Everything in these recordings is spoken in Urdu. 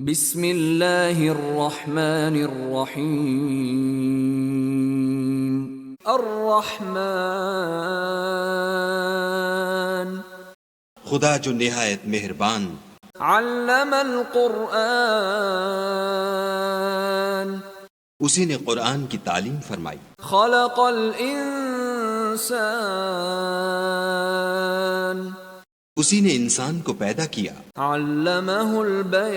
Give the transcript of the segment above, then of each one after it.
بسم اللہ الرحمن الرحیم الرحمن خدا جو نہایت مہربان، علم القرآن اسی نے قرآن کی تعلیم فرمائی، خلق الانسان اسی نے انسان کو پیدا کیا، علمہ البیان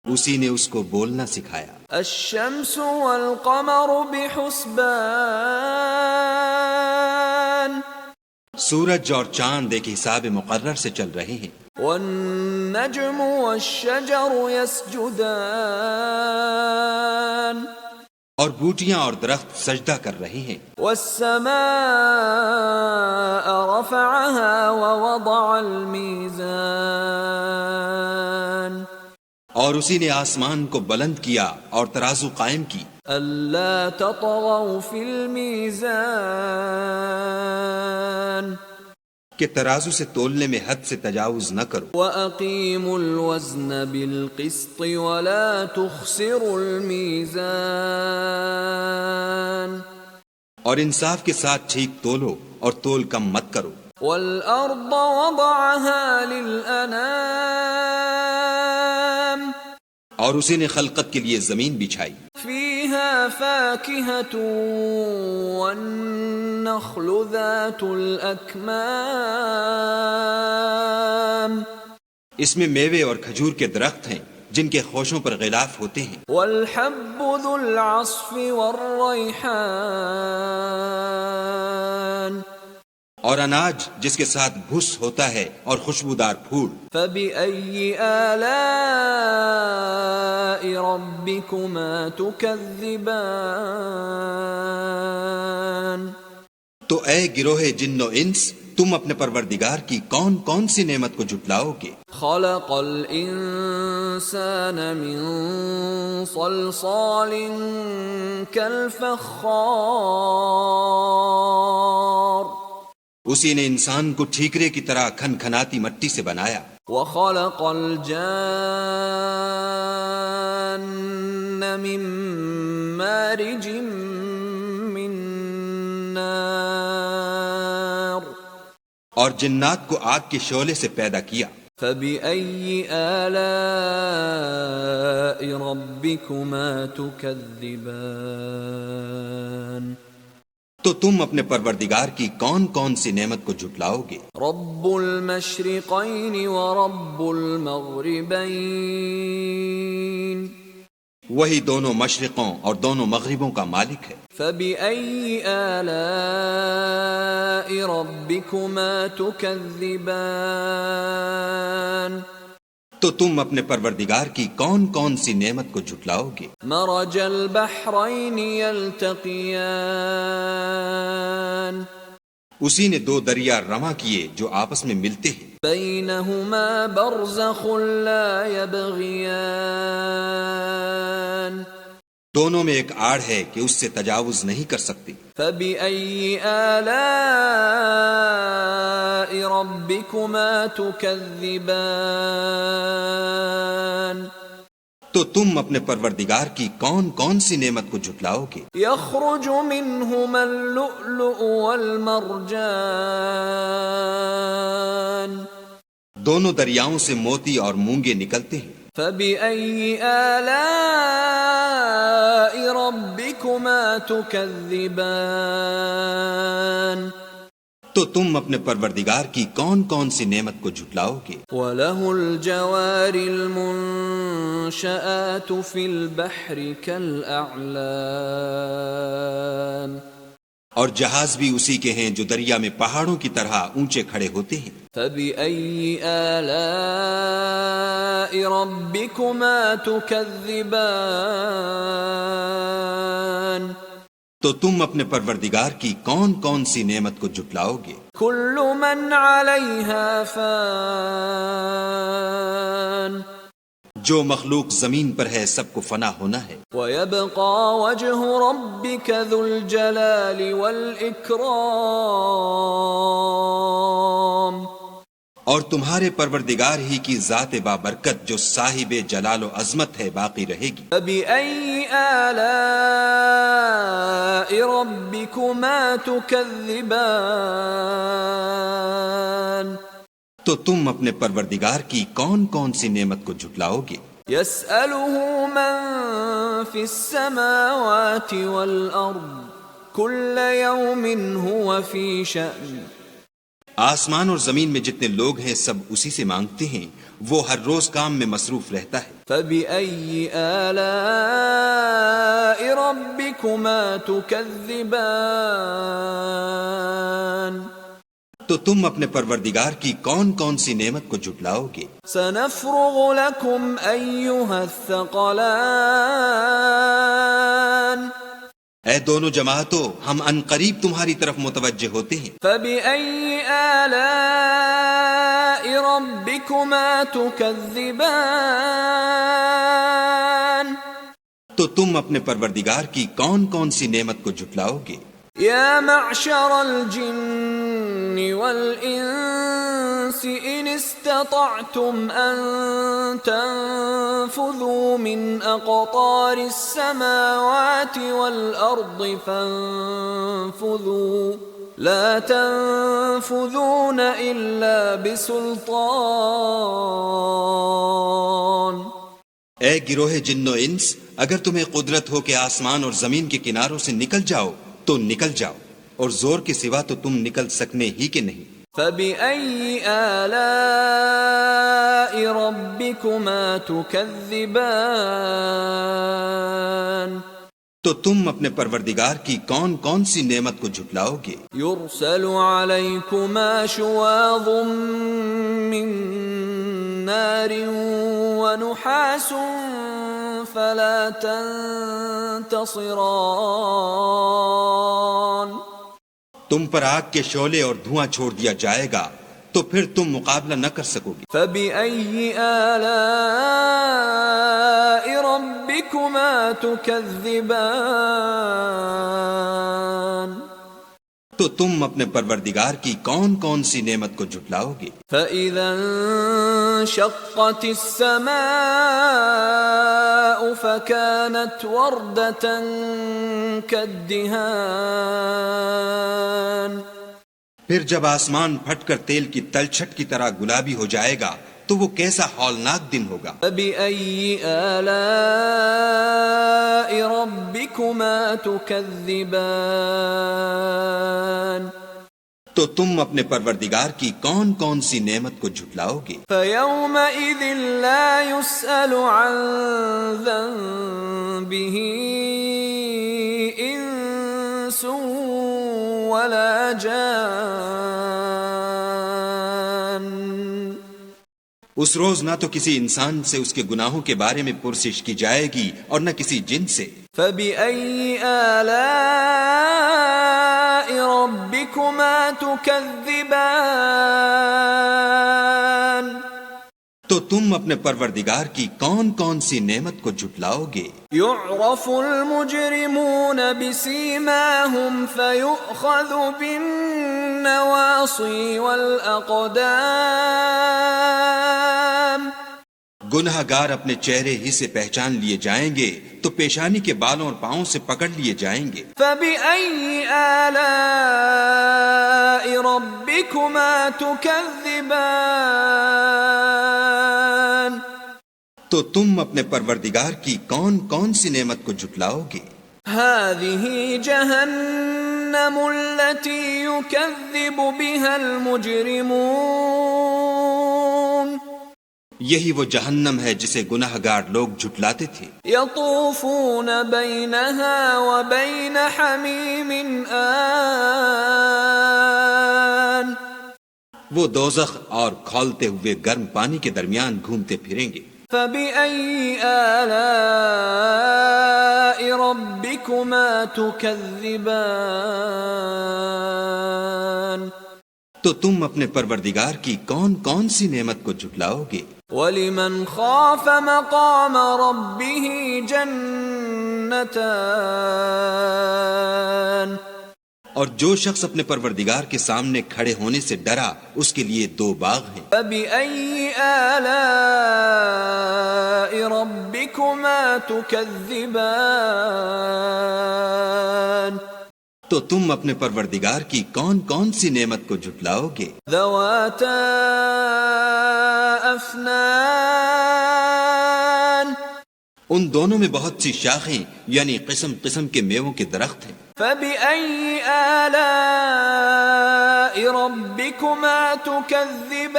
اسی نے اس کو بولنا سکھایا، الشمس والقمر بحسبان سورج اور چاند ایک حساب مقرر سے چل رہے ہیں، والنجم والشجر يسجدان اور بوٹیاں اور درخت سجدہ کر رہے ہیں، والسماء رفعها ووضع الميزان اور اسی نے آسمان کو بلند کیا اور ترازو قائم کی، ألا تطغوا في الميزان کہ ترازو سے تولنے میں حد سے تجاوز نہ کرو، وَأَقِيمُوا الْوَزْنَ بِالْقِسْطِ وَلَا تُخْسِرُوا الْمِيزَانَ اور انصاف کے ساتھ ٹھیک تولو اور تول کم مت کرو، وَالْأَرْضَ وَضَعَهَا لِلْأَنَامِ اور اسی نے خلقت کے لیے زمین بچھائی، فِيهَا فَاكِهَةٌ وَالنَّخْلُ ذَاتُ الْأَكْمَامِ اس میں میوے اور کھجور کے درخت ہیں جن کے خوشوں پر غلاف ہوتے ہیں، وَالْحَبُّ ذُو الْعَصْفِ وَالرَّيْحَانِ اور اناج جس کے ساتھ بھس ہوتا ہے اور خوشبودار پھول، فَبِأَيِّ آلَاءِ رَبِّكُمَا تُكَذِّبَانِ تو اے گروہ جن و انس، تم اپنے پروردگار کی کون کون سی نعمت کو جھٹلاؤ گے؟ خَلَقَ الْإِنسَانَ مِنْ صَلْصَالٍ كَالْفَخَّارِ اسی نے انسان کو ٹھیکرے کی طرح کھن کھناتی مٹی سے بنایا، وَخَلَقَ الْجَانَّ مِن مَّارِجٍ مِّن نَّارٍ اور جنات کو آگ کے شعلے سے پیدا کیا، فَبِأَيِّ آلَاءِ رَبِّكُمَا تُكَذِّبَانِ تو تم اپنے پروردگار کی کون کون سی نعمت کو جھٹلاؤ گے؟ رب المشرقین ورب المغربین وہی دونوں مشرقوں اور دونوں مغربوں کا مالک ہے، فبأي آلاء ربكما تكذبان تو تم اپنے پروردگار کی کون کون سی نعمت کو جھٹلاؤ گے؟ مرج البحرین یلتقیان اسی نے دو دریا رواں کیے جو آپس میں ملتے ہیں، بینہما برزخ لا یبغیان دونوں میں ایک آڑ ہے کہ اس سے تجاوز نہیں کر سکتی، فبأي آلاء ربكما تكذبان تو تم اپنے پروردگار کی کون کون سی نعمت کو جھٹلاؤ گے؟ يخرج منهما اللؤلؤ والمرجان دونوں دریاؤں سے موتی اور مونگے نکلتے ہیں، فبأي آلاء ربكما تكذبان تو تم اپنے پروردگار کی کون کون سی نعمت کو جھٹلاؤ گے؟ وَلَهُ الْجَوَارِ الْمُنشَآتُ فِي الْبَحْرِ كَالْأَعْلَامِ اور جہاز بھی اسی کے ہیں جو دریا میں پہاڑوں کی طرح اونچے کھڑے ہوتے ہیں، فَبِأَيِّ آلَاءِ رَبِّكُمَا تُكَذِّبَانِ تو تم اپنے پروردگار کی کون کون سی نعمت کو جھٹلاؤ گے؟ كُلُّ مَنْ عَلَيْهَا فَانٍ جو مخلوق زمین پر ہے سب کو فنا ہونا ہے، وَيَبْقَى وَجْهُ رَبِّكَ ذُو الْجَلَالِ وَالْإِكْرَامِ اور تمہارے پروردگار ہی کی ذات بابرکت جو صاحب جلال و عظمت ہے باقی رہے گی. فبأي آلاء ربكما تكذبان تو تم اپنے پروردگار کی کون کون سی نعمت کو جھٹلاؤ گے؟ يسأله من في السماوات والأرض كل يوم هو في شأن. آسمان اور زمین میں جتنے لوگ ہیں سب اسی سے مانگتے ہیں، وہ ہر روز کام میں مصروف رہتا ہے. فبأي آلاء ربكما تكذبان تو تم اپنے پروردگار کی کون کون سی نعمت کو جھٹلاؤ گے؟ سنفرغ لكم أيها الثقلان اے دونوں جماعتوں، ہم ان قریب تمہاری طرف متوجہ ہوتے ہیں. فبأي آلاء ربكما تكذبان تو تم اپنے پروردگار کی کون کون سی نعمت کو جھٹلاؤ گے؟ يا معشر الجن والإنس إن استطعتم أن تنفذوا من أقطار السماوات والأرض فانفذوا لا تنفذون إلا بسلطان. اے گروہ جن و انس، اگر تمہیں قدرت ہو کہ آسمان اور زمین کے کناروں سے نکل جاؤ تو نکل جاؤ، اور زور کے سوا تو تم نکل سکنے ہی کے نہیں. فبأي آلاء ربكما تكذبان تو تم اپنے پروردگار کی کون کون سی نعمت کو جھٹلاؤ گے؟ يرسل عليكما شواظ من نار ونحاس فلا تنتصران. تم پر آگ کے شعلے اور دھواں چھوڑ دیا جائے گا تو پھر تم مقابلہ نہ کر سکو گے. فبأي آلاء ربكما تكذبان تو تم اپنے پروردگار کی کون کون سی نعمت کو جھٹلاؤ گے؟ فإذا انشقت السماء فكانت وردة كالدهان. پھر جب آسمان پھٹ کر تیل کی تلچھٹ کی طرح گلابی ہو جائے گا تو وہ کیسا ہولناک دن ہوگا. فبأي آلاء ربكما تكذبان تو تم اپنے پروردگار کی کون کون سی نعمت کو جھٹلاؤ گے؟ فيومئذ لا يسأل عن ذنبه إنس ولا جان. اس روز نہ تو کسی انسان سے اس کے گناہوں کے بارے میں پرسش کی جائے گی اور نہ کسی جن سے. فبأي آلاء ربكما تكذبان تو تم اپنے پروردگار کی کون کون سی نعمت کو جھٹلاؤ گے؟ يعرف المجرمون بسيماهم فيؤخذ بالنواصي والأقدام. گنہگار اپنے چہرے ہی سے پہچان لیے جائیں گے تو پیشانی کے بالوں اور پاؤں سے پکڑ لیے جائیں گے. فبأي آلاء ربكما تكذبان تو تم اپنے پروردگار کی کون کون سی نعمت کو جھٹلاؤ گے؟ هذه جهنم التي يكذب بها المجرمون. یہی وہ جہنم ہے جسے گناہگار لوگ جھٹلاتے تھے. يطوفون بينها وبين حميم آن. وہ دوزخ اور کھولتے ہوئے گرم پانی کے درمیان گھومتے پھریں گے. فبأي آلاء ربكما تكذبان تو تم اپنے پروردگار کی کون کون سی نعمت کو جھٹلاؤ گے؟ وَلِمَنْ خَافَ مَقَامَ رَبِّهِ جَنَّتَانِ. اور جو شخص اپنے پروردگار کے سامنے کھڑے ہونے سے ڈرا اس کے لیے 2 باغ ہیں۔ فبأي آلاء ربكما تكذبان تو تم اپنے پروردگار کی کون کون سی نعمت کو جھٹلاؤ گے؟ ذواتا افنان ان دونوں میں بہت سی شاخیں یعنی قسم قسم کے میووں کے درخت ہیں۔ فبأي آلاء ربكما تكذبان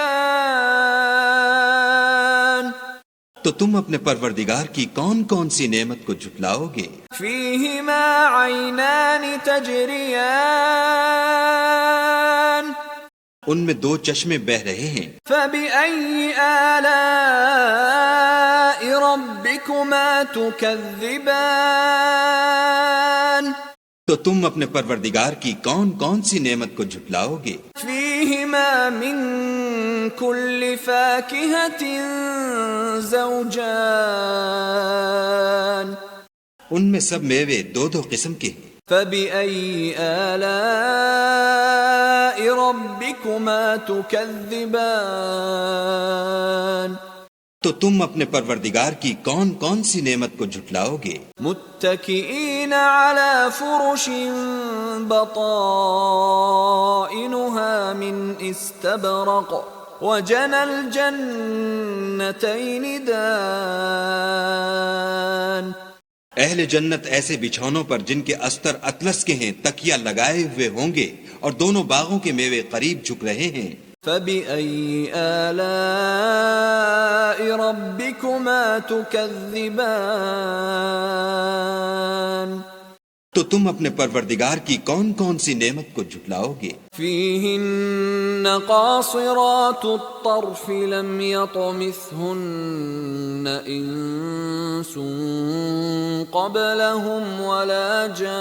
تو تم اپنے پروردگار کی کون کون سی نعمت کو جھٹلاؤ گے؟ فيهما عينان تجريان ان میں 2 چشمے بہ رہے ہیں۔ فبأي آلاء ربكما تكذبان تو تم اپنے پروردگار کی کون کون سی نعمت کو جھٹلاؤ گے؟ فيهما من كل فاكهة زوجان ان میں سب میوے 2 قسم کے ہیں۔ فبأي آلاء ربكما تكذبان تو تم اپنے پروردگار کی کون کون سی نعمت کو جھٹلاؤ گے؟ متكئين على فرش بطائنها من استبرق وجنى الجنتين دان اہل جنت ایسے بچھونوں پر جن کے استر اطلس کے ہیں تکیہ لگائے ہوئے ہوں گے اور دونوں باغوں کے میوے قریب جھک رہے ہیں۔ فبأي آلاء ربكما تكذبان تو تم اپنے پروردگار کی کون کون سی نعمت کو جھٹلاؤ گے؟ فيهن قاصرات الطرف لم يطمثهن إنس قبلهم ولا جان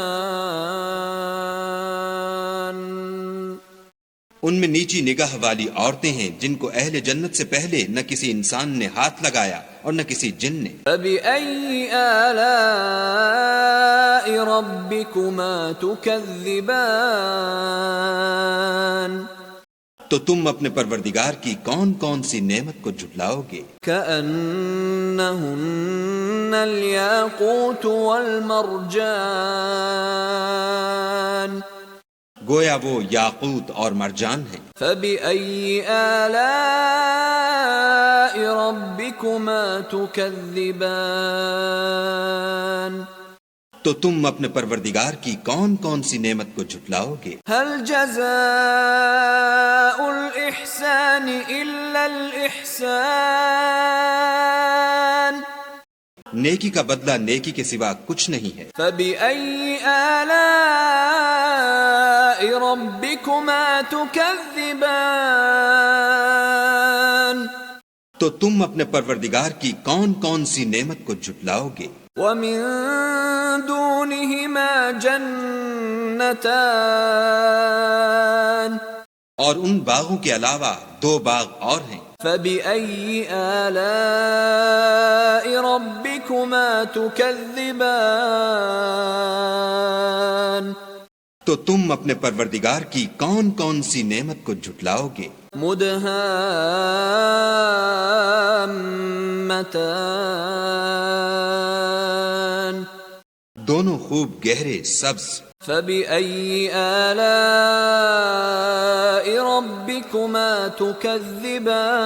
ان میں نیچی نگاہ والی عورتیں ہیں جن کو اہل جنت سے پہلے نہ کسی انسان نے ہاتھ لگایا اور نہ کسی جن نے۔ فبأي آلاء ربكما تكذبان تو تم اپنے پروردگار کی کون کون سی نعمت کو جھٹلاؤ گے؟ كأنهن الياقوت والمرجان گویا وہ یاقوت اور مرجان ہیں۔ فبأي آلاء ربكما تكذبان تو تم اپنے پروردگار کی کون کون سی نعمت کو جھٹلاؤ گے؟ هل جزاء الإحسان إلا الإحسان نیکی کا بدلہ نیکی کے سوا کچھ نہیں ہے۔ فبأي آلاء ربكما تكذبان تو تم اپنے پروردگار کی کون کون سی نعمت کو جھٹلاؤ گے؟ ومن دونهما جنتان اور ان باغوں کے علاوہ 2 باغ اور ہیں۔ فبأي آلاء ربكما تكذبان تو تم اپنے پروردگار کی کون کون سی نعمت کو جھٹلاؤ گے؟ مدهامتان دونوں خوب گہرے سبز۔ فبأي آلاء ربكما تكذبان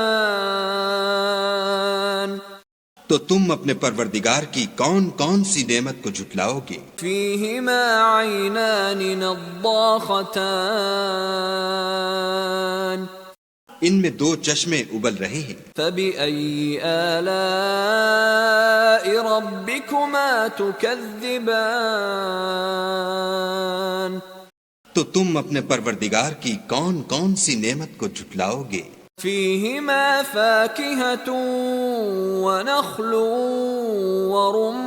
تو تم اپنے پروردگار کی کون کون سی نعمت کو جھٹلاؤ گے؟ فيهما عينان نضاختان ان میں 2 چشمے ابل رہے ہیں۔ فبأي آلاء ربكما تكذبان تو تم اپنے پروردگار کی کون کون سی نعمت کو جھٹلاؤ گے؟ فيهما فاكهة ونخل ورمان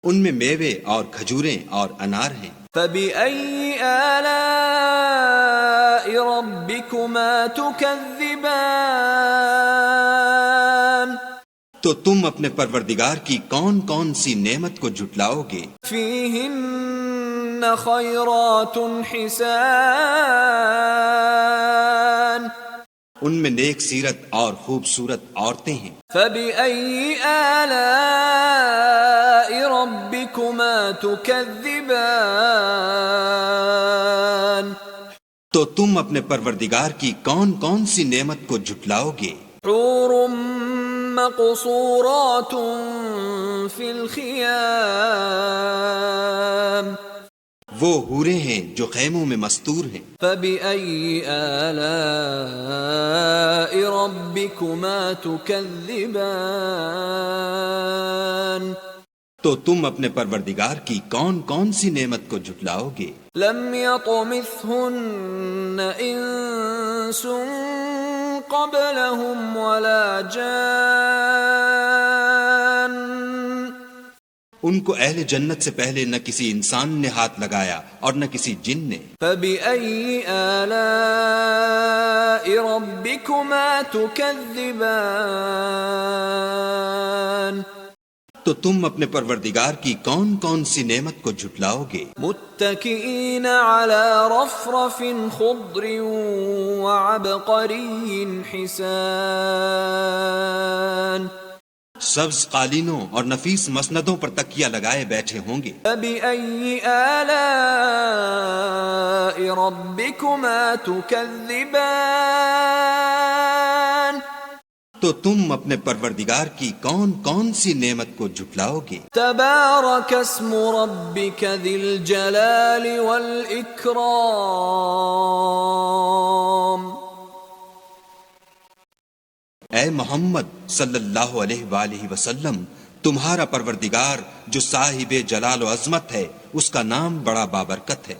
ان میں میوے اور کھجوریں اور انار ہیں۔ فبأي آلاء ربكما تكذبان تو تو تم اپنے پروردگار کی کون کون سی نعمت کو جھٹلاؤ گے؟ فیہن خیرات حسان، ان میں نیک سیرت اور خوبصورت عورتیں ہیں۔ فبأي آلاء ربكما تكذبان، تو تم اپنے پروردگار کی کون کون سی نعمت کو جھٹلاؤ گے؟ حور مقصورات في الخيام، وہ حوریں ہیں جو خیموں میں مستور ہیں۔ فبأي آلاء ربكما تكذبان، تو تم اپنے پروردگار کی کون کون سی نعمت کو جھٹلاؤ گے؟ لم يطمثهن انس قبلهم ولا جان، ان کو اہل جنت سے پہلے نہ کسی انسان نے ہاتھ لگایا اور نہ کسی جن نے۔ فبأي آلاء ربكما تكذبان، تو تم اپنے پروردگار کی کون کون سی نعمت کو جھٹلاؤ گے؟ متكئين على رفرف خضر وعبقري حسان، سبز قالینوں اور نفیس مسندوں پر تکیہ لگائے بیٹھے ہوں گے۔ فبأي آلاء ربكما تكذبان، تو تم اپنے پروردگار کی کون کون سی نعمت کو جھٹلاؤ گے؟ تبارك اسم ربك ذي الجلال والإكرام، اے محمد صلی اللہ علیہ وآلہ وسلم، تمہارا پروردگار جو صاحب جلال و عظمت ہے، اس کا نام بڑا بابرکت ہے۔